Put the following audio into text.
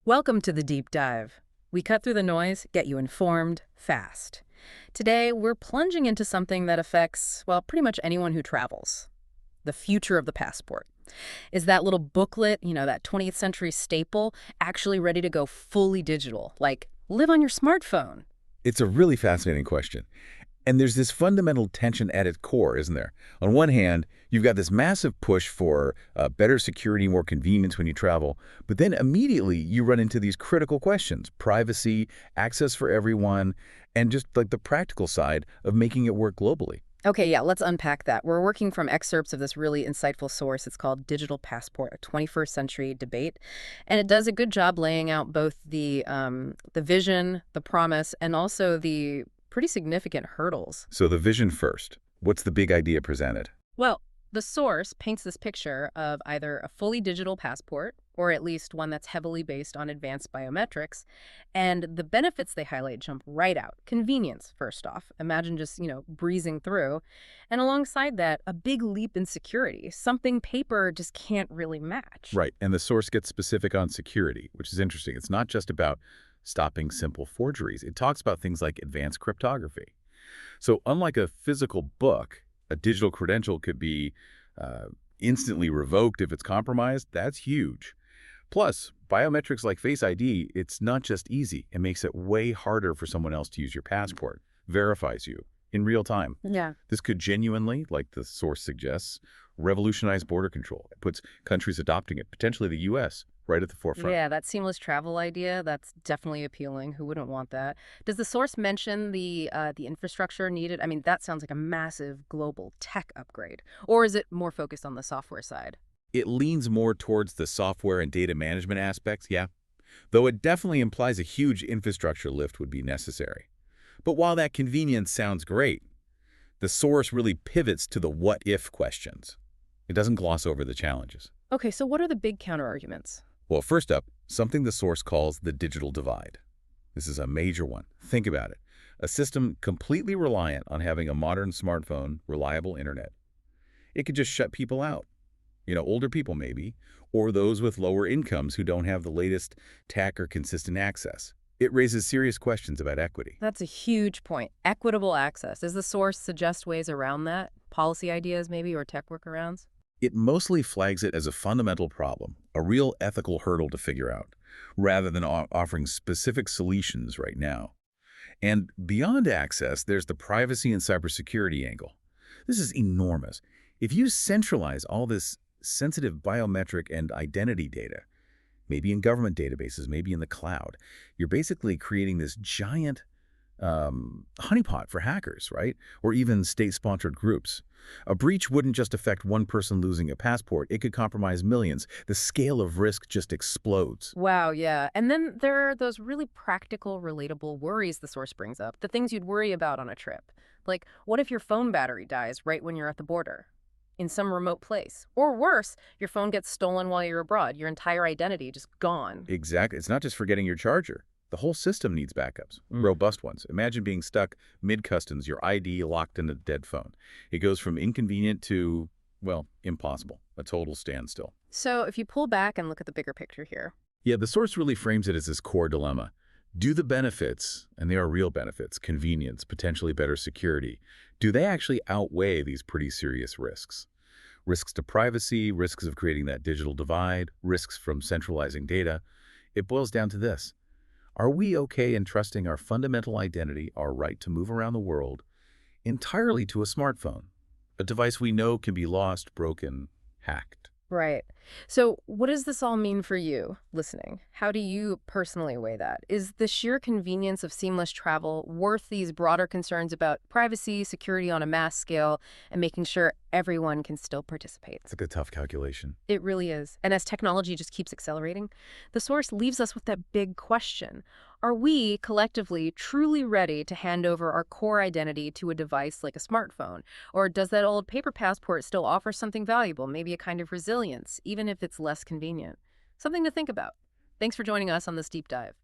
Welcome to the Deep Dive. We cut through the noise, get you informed, fast. Today, we're plunging into something that affects, well, pretty much anyone who travels. The future of the passport. Is that little booklet, that 20th century staple, actually ready to go fully digital? Like, live on your smartphone? It's a really fascinating question. And there's this fundamental tension at its core, isn't there? On one hand, you've got this massive push for better security, more convenience when you travel, but then immediately you run into these critical questions: privacy, access for everyone, and just like the practical side of making it work globally. Okay, yeah, let's unpack that. We're working from excerpts of this really insightful source. It's called Digital Passport, a 21st Century Debate. And it does a good job laying out both the vision, the promise, and also the pretty significant hurdles. So the vision first. What's the big idea presented? Well, the source paints this picture of either a fully digital passport or at least one that's heavily based on advanced biometrics. And the benefits they highlight jump right out. Convenience, first off. Imagine just, breezing through. And alongside that, a big leap in security, something paper just can't really match. Right, and the source gets specific on security, which is interesting. It's not just about stopping simple forgeries. It talks about things like advanced cryptography. So unlike a physical book, a digital credential could be instantly revoked if it's compromised. That's huge. Plus, biometrics like Face ID, it's not just easy. It makes it way harder for someone else to use your passport, verifies you in real time. Yeah. This could genuinely, like the source suggests, revolutionize border control. It puts countries adopting it, potentially the U.S., right at the forefront. Yeah, that seamless travel idea, that's definitely appealing. Who wouldn't want that? Does the source mention the infrastructure needed? I mean, that sounds like a massive global tech upgrade. Or is it more focused on the software side? It leans more towards the software and data management aspects, yeah, though it definitely implies a huge infrastructure lift would be necessary. But while that convenience sounds great, the source really pivots to the what-if questions. It doesn't gloss over the challenges. Okay, so what are the big counterarguments? Well, first up, something the source calls the digital divide. This is a major one. Think about it. A system completely reliant on having a modern smartphone, reliable internet. It could just shut people out. Older people maybe, or those with lower incomes who don't have the latest tech or consistent access. It raises serious questions about equity. That's a huge point. Equitable access. Does the source suggest ways around that? Policy ideas maybe, or tech workarounds? It mostly flags it as a fundamental problem, a real ethical hurdle to figure out, rather than offering specific solutions right now. And beyond access, there's the privacy and cybersecurity angle. This is enormous. If you centralize all this sensitive biometric and identity data, maybe in government databases, maybe in the cloud, you're basically creating this giant honeypot for hackers, right? Or even state-sponsored groups. A breach wouldn't just affect one person losing a passport. It could compromise millions. The scale of risk just explodes. Wow, yeah. And then there are those really practical, relatable worries the source brings up, the things you'd worry about on a trip. Like, what if your phone battery dies right when you're at the border? In some remote place. Or worse, your phone gets stolen while you're abroad. Your entire identity just gone. Exactly. It's not just forgetting your charger. The whole system needs backups, robust ones. Imagine being stuck mid-customs, your ID locked in a dead phone. It goes from inconvenient to, well, impossible, a total standstill. So if you pull back and look at the bigger picture here. Yeah, the source really frames it as this core dilemma. Do the benefits, and they are real benefits, convenience, potentially better security, do they actually outweigh these pretty serious risks? Risks to privacy, risks of creating that digital divide, risks from centralizing data. It boils down to this. Are we okay in trusting our fundamental identity, our right to move around the world, entirely to a smartphone, a device we know can be lost, broken, hacked? Right. So what does this all mean for you listening? How do you personally weigh that? Is the sheer convenience of seamless travel worth these broader concerns about privacy, security on a mass scale, and making sure everyone can still participate? It's like a tough calculation. It really is. And as technology just keeps accelerating, the source leaves us with that big question. Are we, collectively, truly ready to hand over our core identity to a device like a smartphone? Or does that old paper passport still offer something valuable, maybe a kind of resilience, even if it's less convenient? Something to think about. Thanks for joining us on this deep dive.